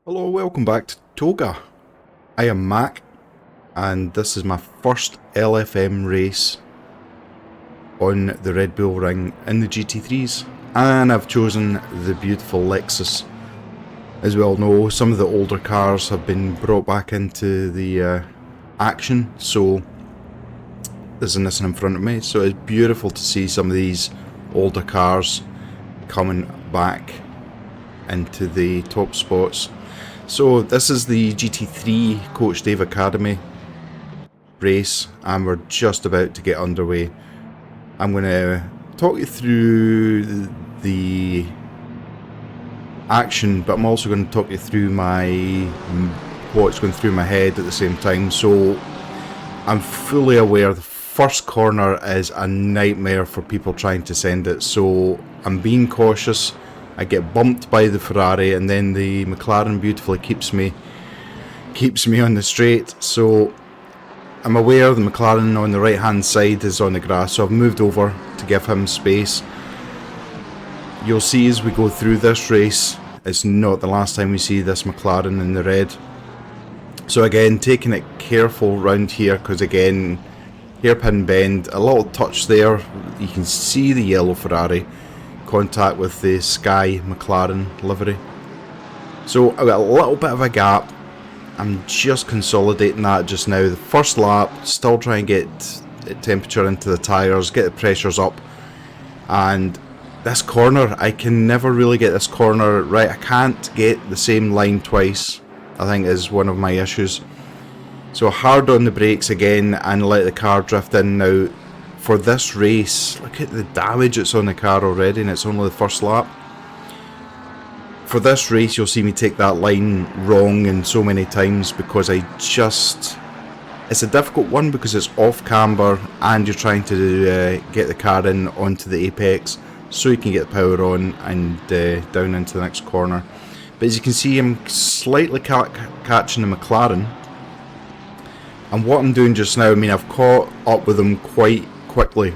Hello, welcome back to TOGA. I am Mac, and this is my first LFM race on the RedBull Ring in the GT3s, and I've chosen the beautiful Lexus. As we all know, some of the older cars have been brought back into the action, so there's a Nissan in front of me, so it's beautiful to see some of these older cars coming back into the top spots. So this is the GT3 Coach Dave Academy race, and we're just about to get underway. I'm going to talk you through the action, but I'm also going to talk you through what's going through my head at the same time. So I'm fully aware the first corner is a nightmare for people trying to send it, so I'm being cautious. I get bumped by the Ferrari, and then the McLaren beautifully keeps me on the straight. So I'm aware the McLaren on the right hand side is on the grass, so I've moved over to give him space. You'll see as we go through this race, it's not the last time we see this McLaren in the red. So again, taking it careful round here, because again, hairpin bend, a little touch there, you can see the yellow Ferrari contact with the Sky McLaren livery. So I've got a little bit of a gap. I'm just consolidating that just now. The first lap, still trying to get temperature into the tyres, get the pressures up. And this corner, I can never really get this corner right. I can't get the same line twice, I think is one of my issues. So hard on the brakes again and let the car drift in now. For this race, look at the damage that's on the car already, and it's only the first lap. For this race, you'll see me take that line wrong in so many times because it's a difficult one because it's off camber and you're trying to get the car in onto the apex so you can get the power on and down into the next corner. But as you can see, I'm slightly catching the McLaren. And what I'm doing just now, I mean, I've caught up with them quite quickly,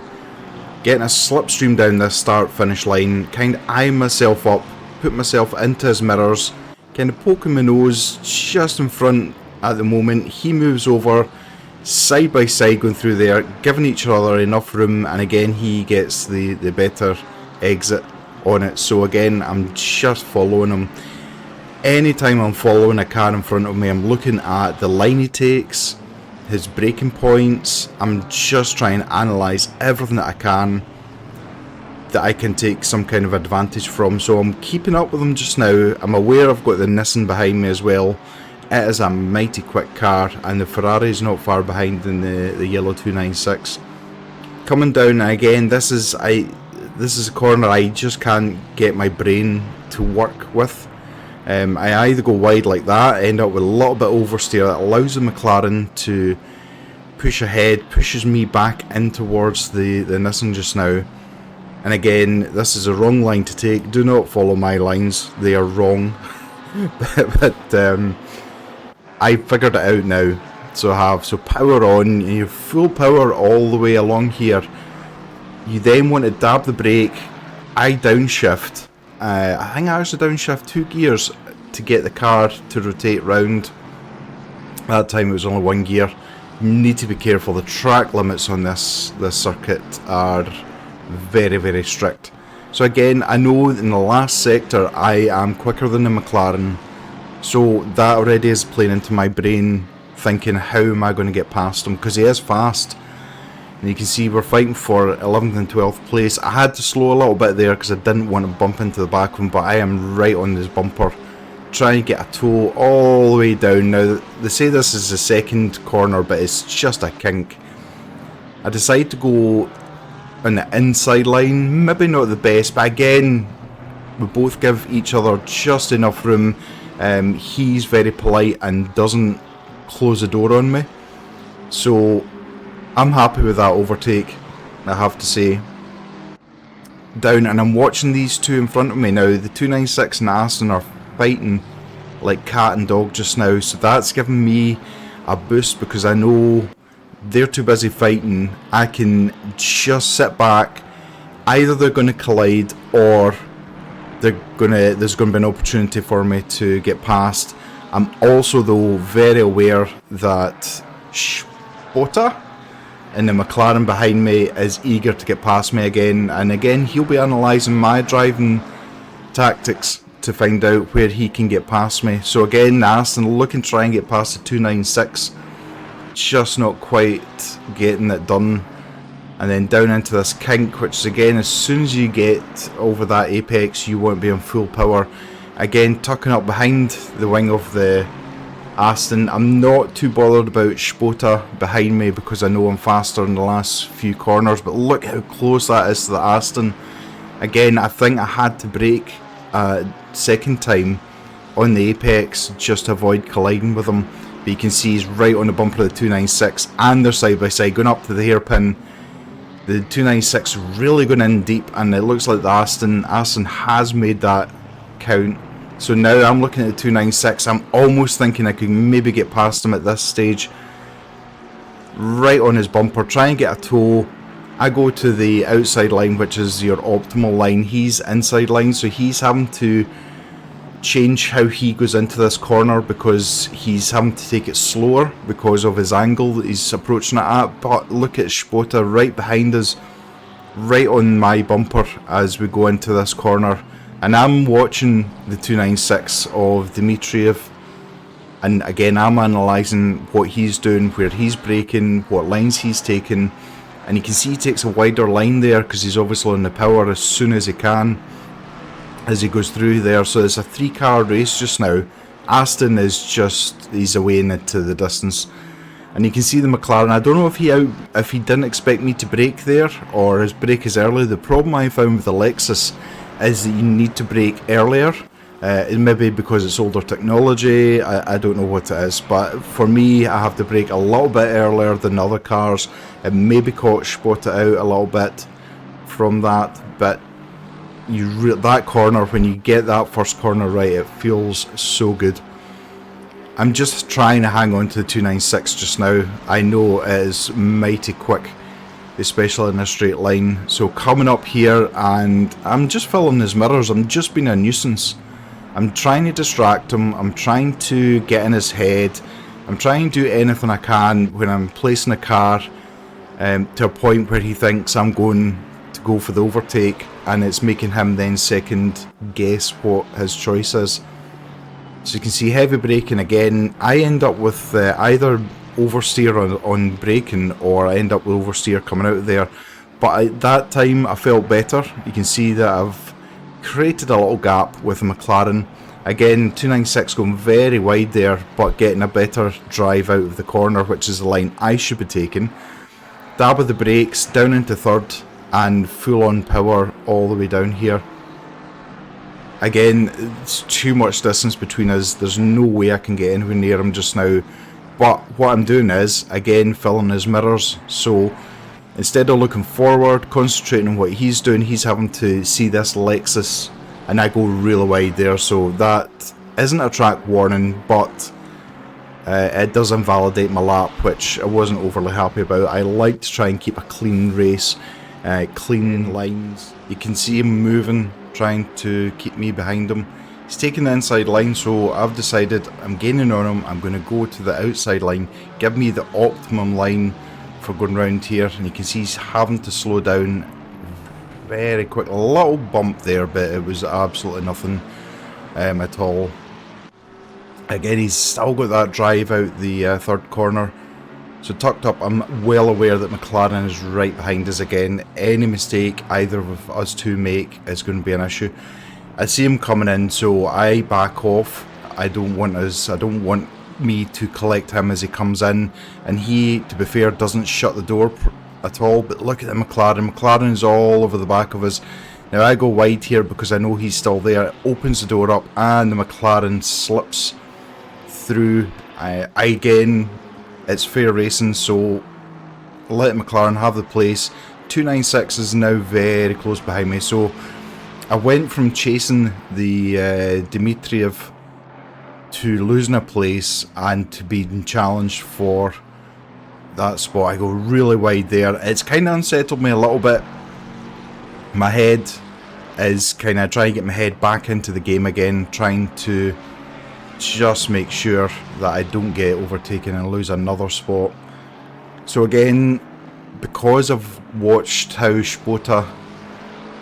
getting a slipstream down this start finish line, kind of eyeing myself up, put myself into his mirrors, kind of poking my nose just in front at the moment. He moves over side by side going through there, giving each other enough room, and again he gets the better exit on it. So again, I'm just following him. Anytime I'm following a car in front of me, I'm looking at the line he takes, his braking points. I'm just trying to analyse everything that I can take some kind of advantage from. So I'm keeping up with him just now. I'm aware I've got the Nissan behind me as well. It is a mighty quick car, and the Ferrari is not far behind in the yellow 296. Coming down again, this is a corner I just can't get my brain to work with. I either go wide like that, end up with a little bit oversteer that allows the McLaren to push ahead, pushes me back in towards the Nissan just now. And again, this is a wrong line to take. Do not follow my lines, they are wrong. but I figured it out now, so I have. So power on, you have full power all the way along here. You then want to dab the brake. I downshift. I think I actually downshift 2 gears to get the car to rotate round. That time it was only 1 gear. You need to be careful. The track limits on this circuit are very, very strict. So again, I know in the last sector I am quicker than the McLaren, so that already is playing into my brain, thinking how am I going to get past him, because he is fast. And you can see we're fighting for 11th and 12th place. I had to slow a little bit there because I didn't want to bump into the back of him, but I am right on this bumper, trying to get a toe all the way down. Now, they say this is the second corner, but it's just a kink. I decide to go on the inside line, maybe not the best, but again, we both give each other just enough room. He's very polite and doesn't close the door on me. So I'm happy with that overtake, I have to say. Down, and I'm watching these two in front of me now. The 296 and Aston are fighting like cat and dog just now, so that's giving me a boost because I know they're too busy fighting. I can just sit back. Either they're going to collide or there's gonna be an opportunity for me to get past. I'm also though very aware that Spota and the McLaren behind me is eager to get past me again, and again he'll be analysing my driving tactics to find out where he can get past me. So again, Aston looking to try and get past the 296, just not quite getting it done. And then down into this kink, which is again, as soon as you get over that apex, you won't be on full power. Again, tucking up behind the wing of the Aston. I'm not too bothered about Spota behind me because I know I'm faster in the last few corners, but look how close that is to the Aston. Again, I think I had to brake a second time on the apex just to avoid colliding with him. But you can see he's right on the bumper of the 296 and they're side by side going up to the hairpin. The 296 really going in deep, and it looks like the Aston has made that count. So now I'm looking at the 296, I'm almost thinking I could maybe get past him at this stage. Right on his bumper, try and get a tow. I go to the outside line, which is your optimal line. He's inside line, so he's having to change how he goes into this corner because he's having to take it slower because of his angle that he's approaching it at. But look at Spota right behind us, right on my bumper as we go into this corner. And I'm watching the 296 of Dimitriev, and again I'm analysing what he's doing, where he's braking, what lines he's taking, and you can see he takes a wider line there because he's obviously on the power as soon as he can as he goes through there. So it's a 3-car race just now. Aston is he's away into the distance, and you can see the McLaren. I don't know if he didn't expect me to brake there or his brake is early. The problem I found with the Lexus is that you need to brake earlier. Maybe because it's older technology, I don't know what it is, but for me I have to brake a little bit earlier than other cars. It maybe caught Spota out a little bit from that, but that corner, when you get that first corner right, it feels so good. I'm just trying to hang on to the 296 just now. I know it is mighty quick, especially in a straight line. So coming up here, and I'm just filling his mirrors. I'm just being a nuisance. I'm trying to distract him. I'm trying to get in his head. I'm trying to do anything I can when I'm placing a car to a point where he thinks I'm going to go for the overtake, and it's making him then second guess what his choice is. So you can see heavy braking again. I end up with either oversteer on braking, or I end up with oversteer coming out of there. But at that time I felt better. You can see that I've created a little gap with the McLaren. Again, 296 going very wide there, but getting a better drive out of the corner, which is the line I should be taking. Dab of the brakes, down into third, and full on power all the way down here. Again, it's too much distance between us. There's no way I can get anywhere near him just now. But what I'm doing is, again, filling his mirrors. So instead of looking forward, concentrating on what he's doing, he's having to see this Lexus, and I go really wide there. So that isn't a track warning, but it does invalidate my lap, which I wasn't overly happy about. I like to try and keep a clean race, clean lines. You can see him moving, trying to keep me behind him. He's taking the inside line, so I've decided I'm gaining on him. I'm going to go to the outside line, give me the optimum line for going round here. And you can see he's having to slow down very quick. A little bump there, but it was absolutely nothing at all. Again, he's still got that drive out the third corner. So tucked up, I'm well aware that McLaren is right behind us again. Any mistake either of us two make is going to be an issue. I see him coming in, so I back off. I don't want me to collect him as he comes in, and he, to be fair, doesn't shut the door at all. But look at the McLaren. McLaren is all over the back of us. Now I go wide here because I know he's still there. It opens the door up, and the McLaren slips through. Again, it's fair racing, so let McLaren have the place. 296 is now very close behind me, so I went from chasing the Dimitriev to losing a place and to being challenged for that spot. I go really wide there. It's kind of unsettled me a little bit. My head is kind of trying to get my head back into the game again, trying to just make sure that I don't get overtaken and lose another spot. So again, because I've watched how Spota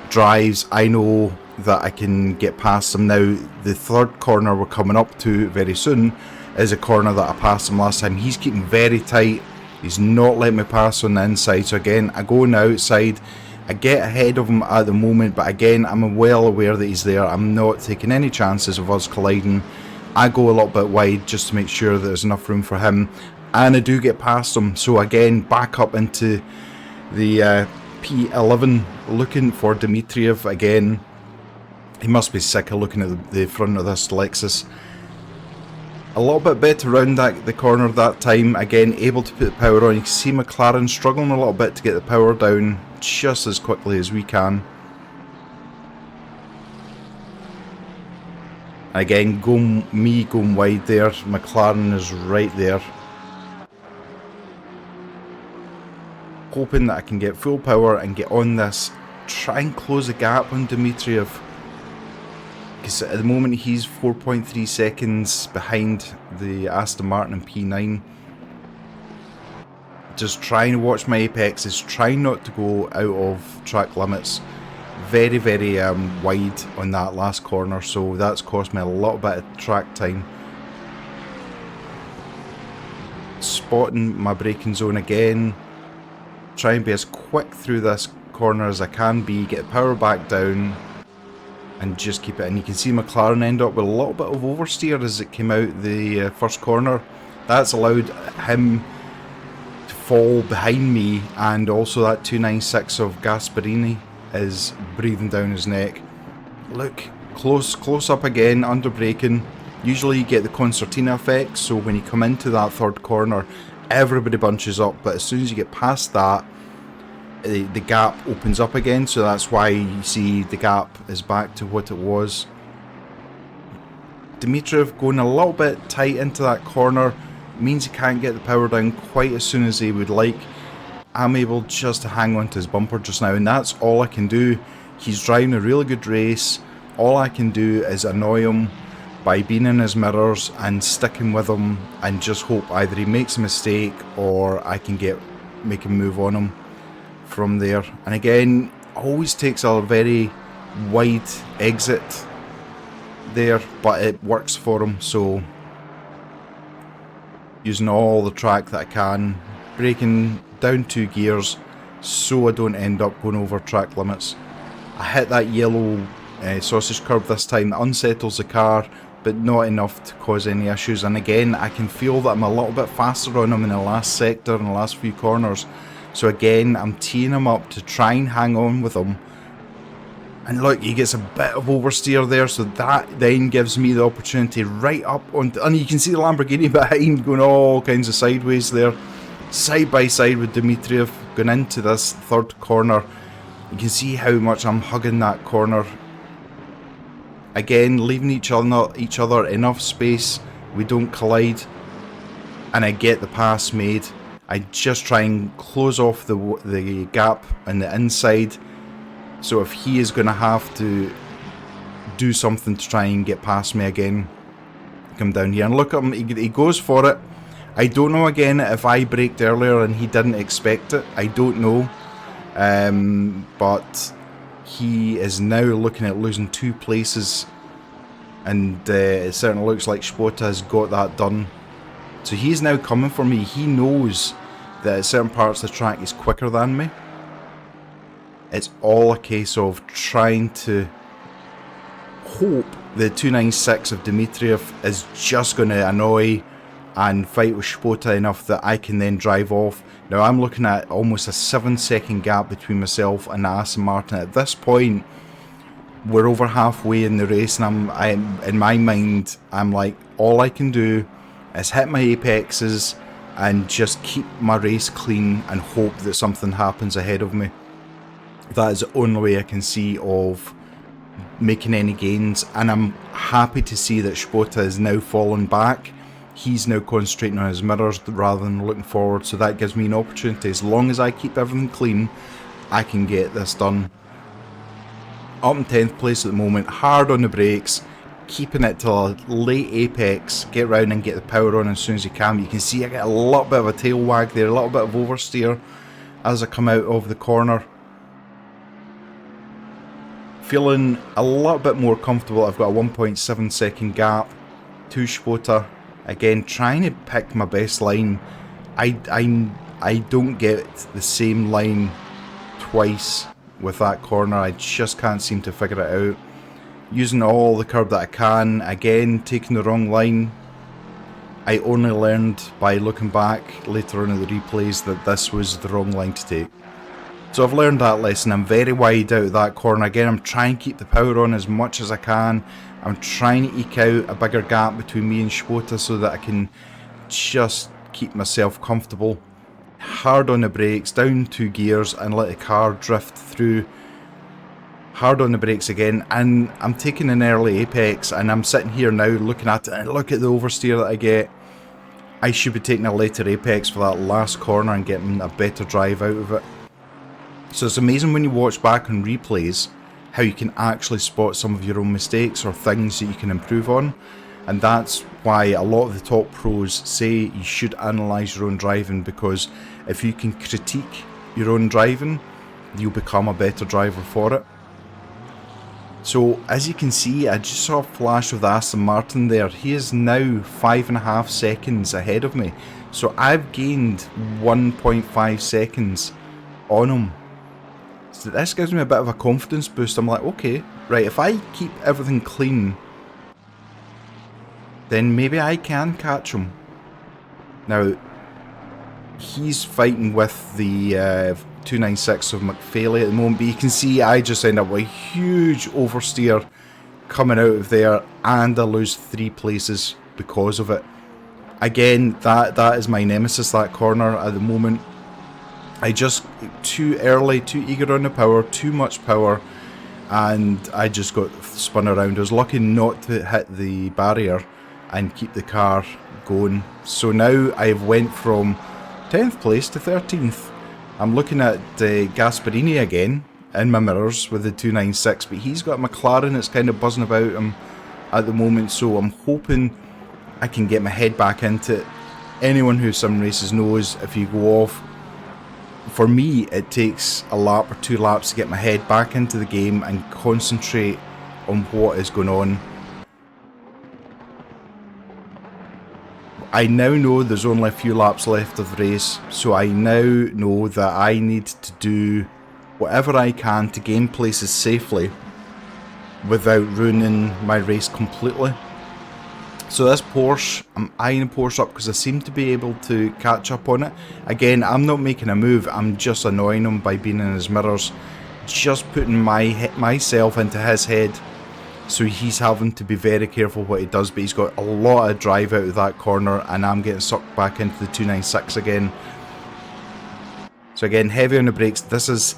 drives, I know that I can get past him now. The third corner we're coming up to very soon is a corner that I passed him last time. He's keeping very tight. He's not letting me pass on the inside. So again, I go on the outside. I get ahead of him at the moment, but again, I'm well aware that he's there. I'm not taking any chances of us colliding. I go a little bit wide just to make sure that there's enough room for him, and I do get past him. So again, back up into the P11, looking for Dmitriev again. He must be sick of looking at the front of this Lexus. A little bit better round the corner that time. Again, able to put the power on. You can see McLaren struggling a little bit to get the power down just as quickly as we can. Again, going wide there. McLaren is right there. Hoping that I can get full power and get on this. Try and close the gap on Dmitriev. Because at the moment he's 4.3 seconds behind the Aston Martin in P9. Just trying to watch my apexes, trying not to go out of track limits. Very, very wide on that last corner, so that's cost me a little bit of track time. Spotting my braking zone again. Try and be as quick through this corner as I can be, get the power back down, and just keep it. And you can see McLaren end up with a little bit of oversteer as it came out the first corner. That's allowed him to fall behind me, and also that 296 of Gasparini is breathing down his neck. Look, close up again, under braking. Usually you get the concertina effect, so when you come into that third corner, everybody bunches up, but as soon as you get past that, the gap opens up again, so that's why you see the gap is back to what it was. Dmitriev going a little bit tight into that corner means he can't get the power down quite as soon as he would like. I'm able just to hang on to his bumper just now, and that's all I can do. He's driving a really good race. All I can do is annoy him by being in his mirrors and sticking with him, and just hope either he makes a mistake or I can make him move on him from there. And again, always takes a very wide exit there, but it works for him. So using all the track that I can, braking down 2 gears so I don't end up going over track limits. I hit that yellow sausage curb this time. That unsettles the car, but not enough to cause any issues. And again, I can feel that I'm a little bit faster on him in the last sector, in the last few corners. So again, I'm teeing him up to try and hang on with him. And look, he gets a bit of oversteer there, so that then gives me the opportunity right up on, and you can see the Lamborghini behind going all kinds of sideways there. Side by side with Dmitriev going into this third corner. You can see how much I'm hugging that corner. Again, leaving each other enough space, we don't collide, and I get the pass made. I just try and close off the gap on the inside, so if he is going to have to do something to try and get past me again, come down here and look at him, he goes for it. I don't know again if I braked earlier and he didn't expect it, I don't know, but he is now looking at losing 2 places, and it certainly looks like Spota has got that done. So he's now coming for me. He knows that at certain parts of the track he's quicker than me. It's all a case of trying to hope the 296 of Dmitriev is just going to annoy and fight with Spota enough that I can then drive off. Now I'm looking at almost a 7-second gap between myself and Aston Martin. At this point, we're over halfway in the race, and I'm in my mind, I'm like, all I can do is hit my apexes and just keep my race clean and hope that something happens ahead of me. That is the only way I can see of making any gains, and I'm happy to see that Spota is now falling back. He's now concentrating on his mirrors rather than looking forward, so that gives me an opportunity. As long as I keep everything clean, I can get this done. Up in 10th place at the moment, hard on the brakes, keeping it to a late apex, get round and get the power on as soon as you can. You can see I get a little bit of a tail wag there, a little bit of oversteer as I come out of the corner. Feeling a little bit more comfortable. I've got a 1.7 second gap to Schwota. Again, trying to pick my best line. I don't get the same line twice with that corner. I just can't seem to figure it out. Using all the curb that I can, again taking the wrong line. I only learned by looking back later on in the replays that this was the wrong line to take. So I've learned that lesson. I'm very wide out of that corner. Again, I'm trying to keep the power on as much as I can. I'm trying to eke out a bigger gap between me and Schwota so that I can just keep myself comfortable. Hard on the brakes, down 2 gears and let the car drift through. Hard on the brakes again, and I'm taking an early apex, and I'm sitting here now looking at it, and look at the oversteer that I get. I should be taking a later apex for that last corner and getting a better drive out of it. So it's amazing when you watch back on replays how you can actually spot some of your own mistakes or things that you can improve on. And that's why a lot of the top pros say you should analyse your own driving, because if you can critique your own driving, you'll become a better driver for it. So as you can see, I just saw a flash of the Aston Martin there. He is now 5.5 seconds ahead of me. So I've gained 1.5 seconds on him. So this gives me a bit of a confidence boost. I'm like, okay, right, if I keep everything clean, then maybe I can catch him. Now, he's fighting with the 296 of McPhailey at the moment, but you can see I just end up with a huge oversteer coming out of there, and I lose 3 places because of it. Again, that is my nemesis, that corner at the moment. I just, too early, too eager on the power, too much power, and I just got spun around. I was lucky not to hit the barrier and keep the car going. So now I've went from 10th place to 13th. I'm looking at Gasparini again in my mirrors with the 296, but he's got a McLaren that's kind of buzzing about him at the moment, so I'm hoping I can get my head back into it. Anyone who sim races knows if you go off, for me it takes a lap or 2 laps to get my head back into the game and concentrate on what is going on. I now know there's only a few laps left of the race, so I now know that I need to do whatever I can to gain places safely without ruining my race completely. So this Porsche, I'm eyeing the Porsche up because I seem to be able to catch up on it. Again, I'm not making a move, I'm just annoying him by being in his mirrors, just putting myself into his head. So he's having to be very careful what he does, but he's got a lot of drive out of that corner, and I'm getting sucked back into the 296 again. So again, heavy on the brakes. This is,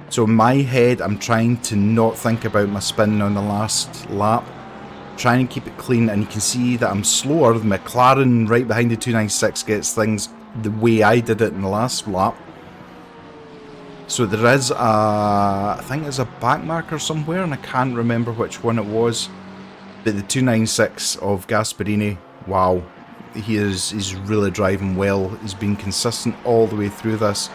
so in my head, I'm trying to not think about my spin on the last lap, trying to keep it clean, and you can see that I'm slower. The McLaren right behind the 296 gets things the way I did it in the last lap. So there is a, I think there's a back marker somewhere, and I can't remember which one it was. But the 296 of Gasparini, wow, he's really driving well. He's been consistent all the way through this.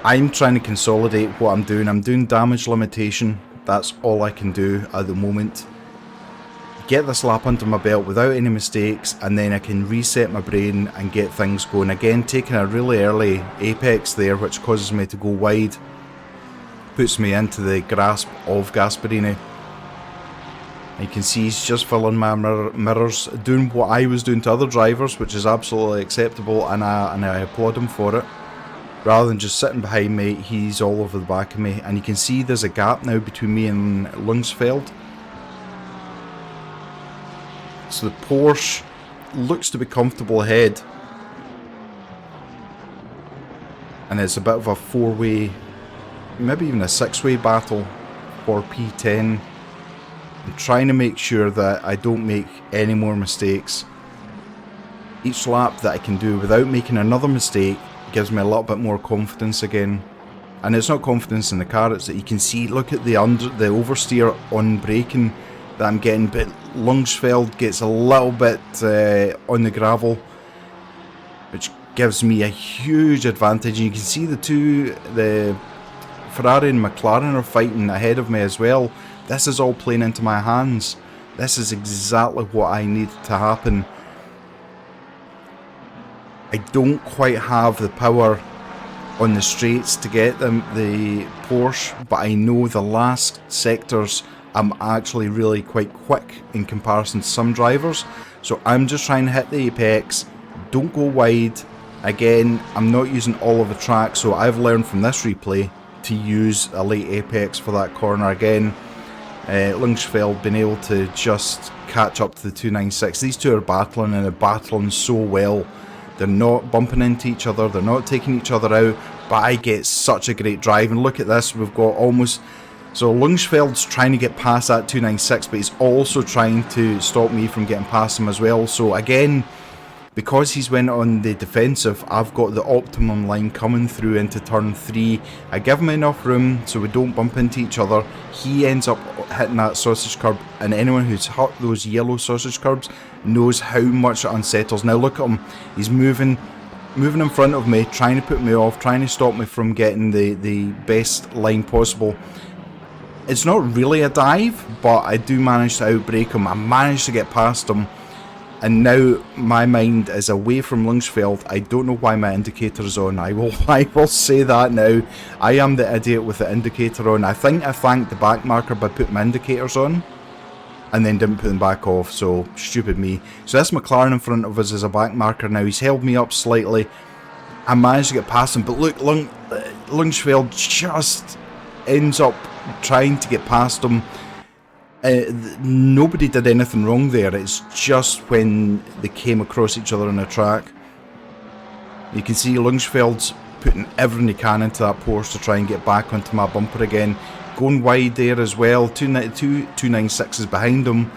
I'm trying to consolidate what I'm doing. I'm doing damage limitation. That's all I can do at the moment. Get this lap under my belt without any mistakes, and then I can reset my brain and get things going. Again, taking a really early apex there, which causes me to go wide, puts me into the grasp of Gasparini. You can see he's just filling my mirrors, doing what I was doing to other drivers, which is absolutely acceptable, and I applaud him for it. Rather than just sitting behind me, he's all over the back of me, and you can see there's a gap now between me and Lungsfeld. So the Porsche looks to be comfortable ahead, and it's a bit of a 4-way, maybe even a 6-way battle for P10. I'm trying to make sure that I don't make any more mistakes. Each lap that I can do without making another mistake gives me a little bit more confidence again, And it's not confidence in the car, it's that you can see, look at the oversteer on braking that I'm getting, but Lungsfeld gets a little bit on the gravel, which gives me a huge advantage. And you can see the Ferrari and McLaren are fighting ahead of me as well. This is all playing into my hands. This is exactly what I need to happen. I don't quite have the power on the straights to get the Porsche, but I know the last sectors I'm actually really quite quick in comparison to some drivers. So I'm just trying to hit the apex, don't go wide. Again, I'm not using all of the track, so I've learned from this replay to use a late apex for that corner again. Lungsfeld been able to just catch up to the 296. These two are battling, and they're battling so well. They're not bumping into each other, they're not taking each other out, but I get such a great drive. And look at this, we've got almost... So Lungsfeld's trying to get past that 296, but he's also trying to stop me from getting past him as well. So again, because he's went on the defensive, I've got the optimum line coming through into turn 3. I give him enough room so we don't bump into each other. He ends up hitting that sausage curb, and anyone who's hit those yellow sausage curbs knows how much it unsettles. Now look at him, he's moving in front of me, trying to put me off, trying to stop me from getting the best line possible. It's not really a dive, but I do manage to outbrake him. I managed to get past him, and now my mind is away from Lungsfeld. I don't know why my indicator's on. I will say that now. I am the idiot with the indicator on. I think I thanked the back marker by putting my indicators on, and then didn't put them back off, so stupid me. So this McLaren in front of us is a back marker now. He's held me up slightly. I managed to get past him, but look, Lungsfeld just ends up trying to get past him. Nobody did anything wrong there. It's just when they came across each other on the track. You can see Lungsfeld's putting everything he can into that Porsche to try and get back onto my bumper again. Going wide there as well. 296 is behind him,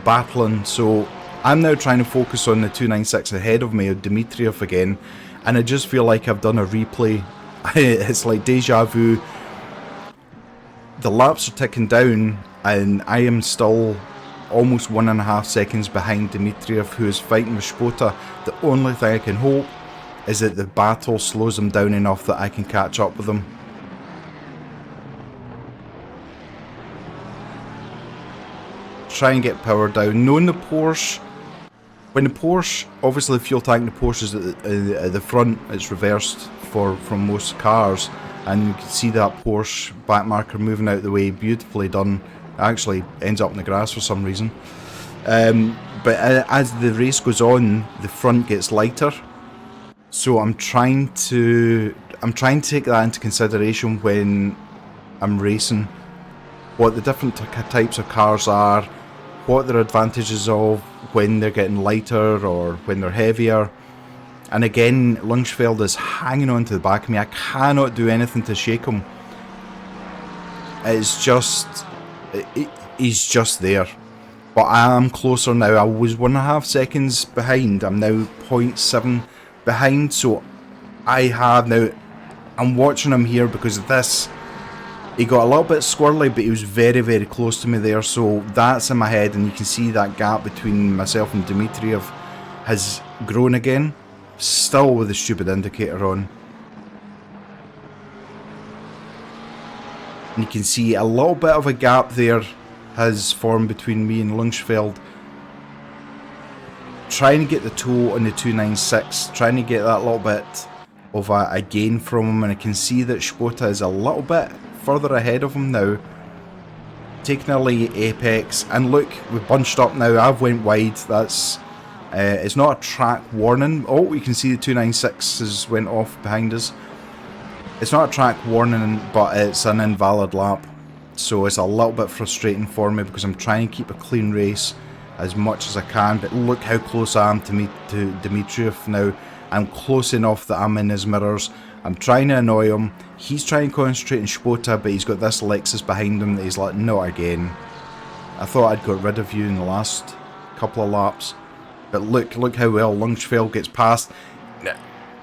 battling. So I'm now trying to focus on the 296 ahead of me, Dimitriev again. And I just feel like I've done a replay. It's like deja vu. The laps are ticking down, and I am still almost 1.5 seconds behind Dimitriev, who is fighting with Spota. The only thing I can hope is that the battle slows him down enough that I can catch up with him. Try and get power down. Knowing the Porsche, when the Porsche, obviously the fuel tank in the Porsche is at the front, it's reversed from most cars. And you can see that Porsche back marker moving out the way, beautifully done. Actually ends up in the grass for some reason. But as the race goes on, the front gets lighter. So I'm trying to take that into consideration when I'm racing. What the different types of cars are, what their advantages of when they're getting lighter or when they're heavier. And again, Lungsfeld is hanging on to the back of me. I cannot do anything to shake him. It's just... he's just there. But I am closer now. I was 1.5 seconds behind. I'm now 0.7 behind. So I have now... I'm watching him here because of this. He got a little bit squirrely, but he was very, very close to me there. So that's in my head. And you can see that gap between myself and Dimitriev has grown again. Still with the stupid indicator on. And you can see a little bit of a gap there has formed between me and Lungsfeld. Trying to get the toe on the 296, trying to get that little bit of a gain from him, and I can see that Spota is a little bit further ahead of him now. Taking a late apex, and look, we've bunched up now. I've went wide. That's it's not a track warning. Oh, you can see the 296 has went off behind us. It's not a track warning, but it's an invalid lap. So it's a little bit frustrating for me because I'm trying to keep a clean race as much as I can. But look how close I am to Dimitriev now. I'm close enough that I'm in his mirrors. I'm trying to annoy him. He's trying to concentrate on Spota, but he's got this Lexus behind him that he's like, not again. I thought I'd got rid of you in the last couple of laps. But look how well Lungsfeld gets past.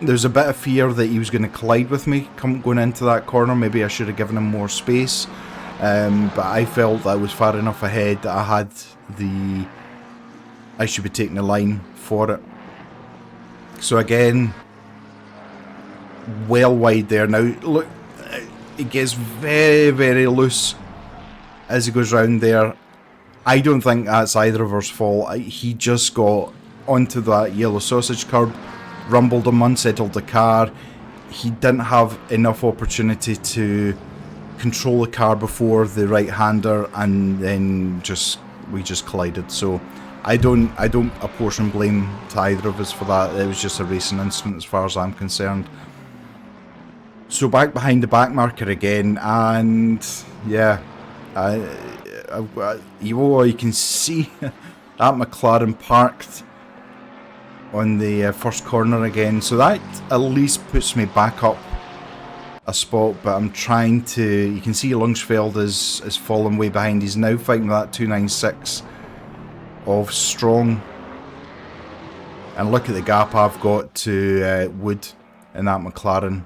There's a bit of fear that he was going to collide with me going into that corner. Maybe I should have given him more space. But I felt I was far enough ahead that I should be taking the line for it. So again, well wide there. Now look, it gets very, very loose as he goes round there. I don't think that's either of ours' fault. He just got onto that yellow sausage curb, rumbled him, unsettled the car. He didn't have enough opportunity to control the car before the right-hander, and then we just collided. So I don't apportion blame to either of us for that. It was just a racing incident as far as I'm concerned. So back behind the back marker again, and yeah, you can see that McLaren parked on the first corner again, so that at least puts me back up a spot. But I'm trying to, you can see Lungsfeld is falling way behind. He's now fighting that 296 of Strong, and look at the gap I've got to Wood in that McLaren.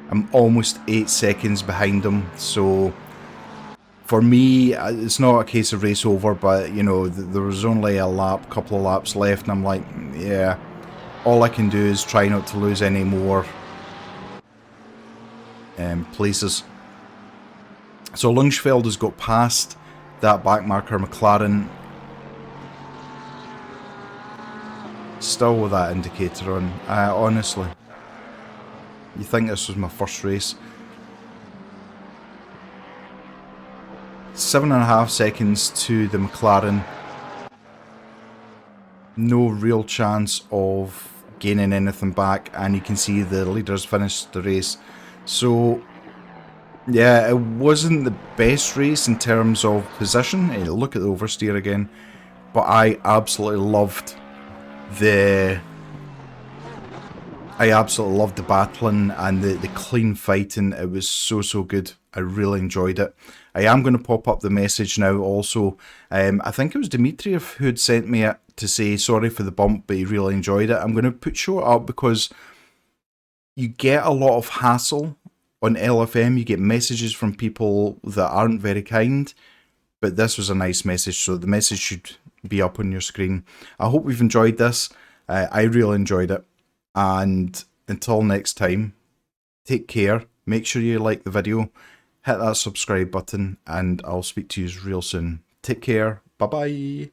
I'm almost 8 seconds behind him, so for me, it's not a case of race over, but you know, there was only couple of laps left, and I'm like, yeah, all I can do is try not to lose any more places. So Lungsfeld has got past that back marker McLaren, still with that indicator on. Honestly, you think this was my first race? 7.5 seconds to the McLaren. No real chance of gaining anything back, and you can see the leaders finished the race. So yeah, it wasn't the best race in terms of position. Hey, look at the oversteer again, but I absolutely loved the battling and the clean fighting. It was so good. I really enjoyed it. I am going to pop up the message now also. I think it was Dimitriev who had sent me it to say sorry for the bump, but he really enjoyed it. I'm going to show it up because you get a lot of hassle on LFM. You get messages from people that aren't very kind, but this was a nice message, so the message should be up on your screen. I hope you've enjoyed this. I really enjoyed it. And until next time, take care. Make sure you like the video, hit that subscribe button, and I'll speak to you real soon. Take care. Bye bye.